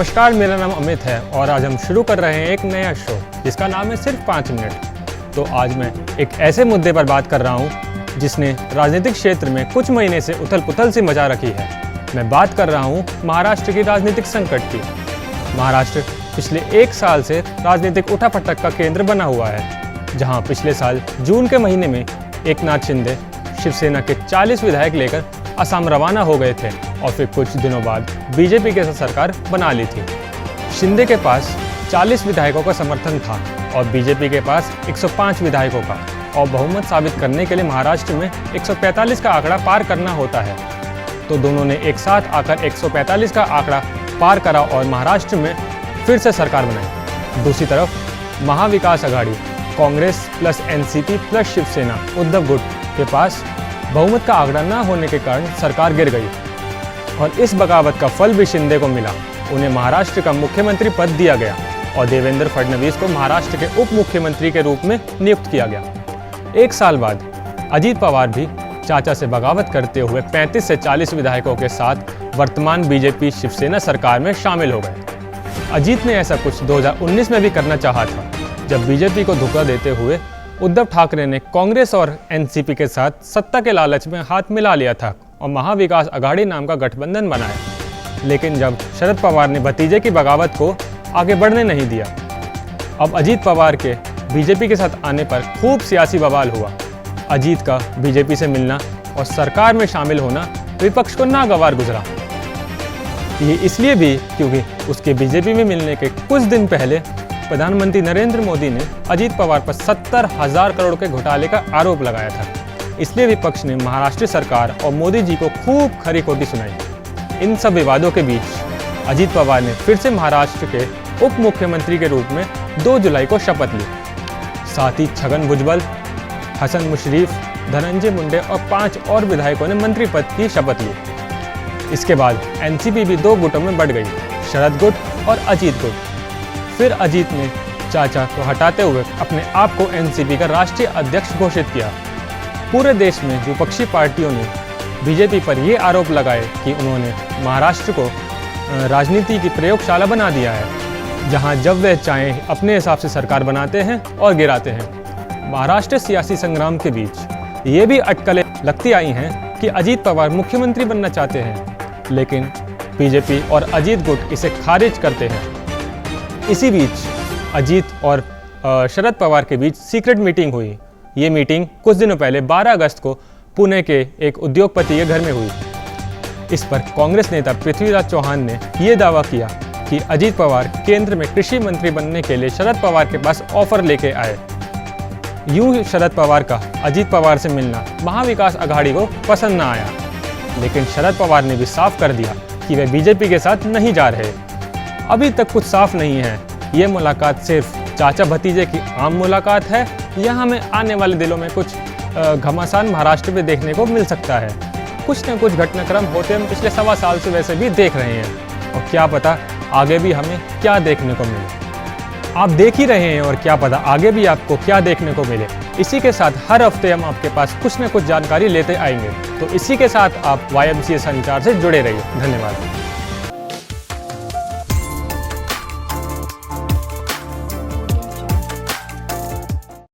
नमस्कार, मेरा नाम अमित है और आज हम शुरू कर रहे हैं एक नया शो जिसका नाम है सिर्फ 5 मिनट। तो आज मैं एक ऐसे मुद्दे पर बात कर रहा हूँ जिसने राजनीतिक क्षेत्र में कुछ महीने से उथल पुथल सी मचा रखी है। मैं बात कर रहा हूँ महाराष्ट्र की राजनीतिक संकट की। महाराष्ट्र पिछले 1 साल से राजनीतिक उठापटक का केंद्र बना हुआ है, जहाँ पिछले साल जून के महीने में एकनाथ शिंदे शिवसेना के 40 विधायक लेकर असम रवाना हो गए थे और फिर कुछ दिनों बाद बीजेपी के साथ सरकार बना ली थी। शिंदे के पास 40 विधायकों का समर्थन था और बीजेपी के पास 105 विधायकों का, और बहुमत साबित करने के लिए महाराष्ट्र में 145 का आंकड़ा पार करना होता है। तो दोनों ने एक साथ आकर 145 का आंकड़ा पार करा और महाराष्ट्र में फिर से सरकार बनाई। दूसरी तरफ Mahavikas Aghadi Congress plus NCP plus Shivsena Uddhav गुट के पास बहुमत का आंकड़ा न होने के कारण सरकार गिर गई और इस बगावत का फल भी शिंदे को मिला। उन्हें महाराष्ट्र का मुख्यमंत्री पद दिया गया और देवेंद्र फडणवीस को महाराष्ट्र के उप मुख्यमंत्री के रूप में नियुक्त किया गया। 1 साल बाद अजीत पवार भी चाचा से बगावत करते हुए 35 से 40 विधायकों के साथ वर्तमान बीजेपी शिवसेना सरकार में शामिल हो गए। अजीत ने ऐसा कुछ 2019 में भी करना चाहा था, जब बीजेपी को धोखा देते हुए उद्धव ठाकरे ने कांग्रेस और एनसीपी के साथ सत्ता के लालच में हाथ मिला लिया था और महाविकास आघाड़ी नाम का गठबंधन बनाया। लेकिन जब शरद पवार ने भतीजे की बगावत को आगे बढ़ने नहीं दिया। अब अजीत पवार के बीजेपी के साथ आने पर खूब सियासी बवाल हुआ। अजीत का बीजेपी से मिलना और सरकार में शामिल होना विपक्ष को नागवार गुजरा। ये इसलिए भी क्योंकि उसके बीजेपी में मिलने के कुछ दिन पहले प्रधानमंत्री नरेंद्र मोदी ने अजीत पवार पर 70,000 करोड़ के घोटाले का आरोप लगाया था। इसलिए विपक्ष ने महाराष्ट्र सरकार और मोदी जी को खूब खरी खोटी सुनाई। इन सब विवादों के बीच अजीत पवार ने फिर से महाराष्ट्र के उप मुख्यमंत्री के रूप में 2 जुलाई को शपथ ली। साथ ही छगन भुजबल, हसन मुशर्रफ, धनंजय मुंडे और 5 और विधायकों ने मंत्री पद की शपथ ली। इसके बाद एनसीपी भी 2 गुटों में बढ़ गई, शरद गुट और अजीत गुट। फिर अजीत ने चाचा को हटाते हुए अपने आप को एनसीपी का राष्ट्रीय अध्यक्ष घोषित किया। पूरे देश में विपक्षी पार्टियों ने बीजेपी पर ये आरोप लगाए कि उन्होंने महाराष्ट्र को राजनीति की प्रयोगशाला बना दिया है, जहां जब वे चाहें अपने हिसाब से सरकार बनाते हैं और गिराते हैं। महाराष्ट्र सियासी संग्राम के बीच ये भी अटकलें लगती आई हैं कि अजीत पवार मुख्यमंत्री बनना चाहते हैं, लेकिन बीजेपी और अजीत गुट इसे खारिज करते हैं। इसी बीच अजीत और शरद पवार के बीच सीक्रेट मीटिंग हुई। ये मीटिंग कुछ दिनों पहले 12 अगस्त को पुणे के एक उद्योगपति के घर में हुई। इस पर कांग्रेस नेता पृथ्वीराज चौहान ने यह दावा किया कि अजीत पवार केंद्र में कृषि मंत्री बनने के लिए शरद पवार के पास ऑफर लेके आए। यूं शरद पवार का अजीत पवार से मिलना महाविकास आघाड़ी को पसंद न आया, लेकिन शरद पवार ने भी साफ कर दिया कि वे बीजेपी के साथ नहीं जा रहे। अभी तक कुछ साफ नहीं है, ये मुलाकात सिर्फ चाचा भतीजे की आम मुलाकात है या हमें आने वाले दिनों में कुछ घमासान महाराष्ट्र में देखने को मिल सकता है। कुछ न कुछ घटनाक्रम होते हम पिछले 1.25 साल से वैसे भी देख रहे हैं और क्या पता आगे भी हमें क्या देखने को मिले। आप देख ही रहे हैं और क्या पता आगे भी आपको क्या देखने को मिले। इसी के साथ हर हफ्ते हम आपके पास कुछ न कुछ जानकारी लेते आएंगे। तो इसी के साथ आप YMCA संचार से जुड़े रहिए। धन्यवाद।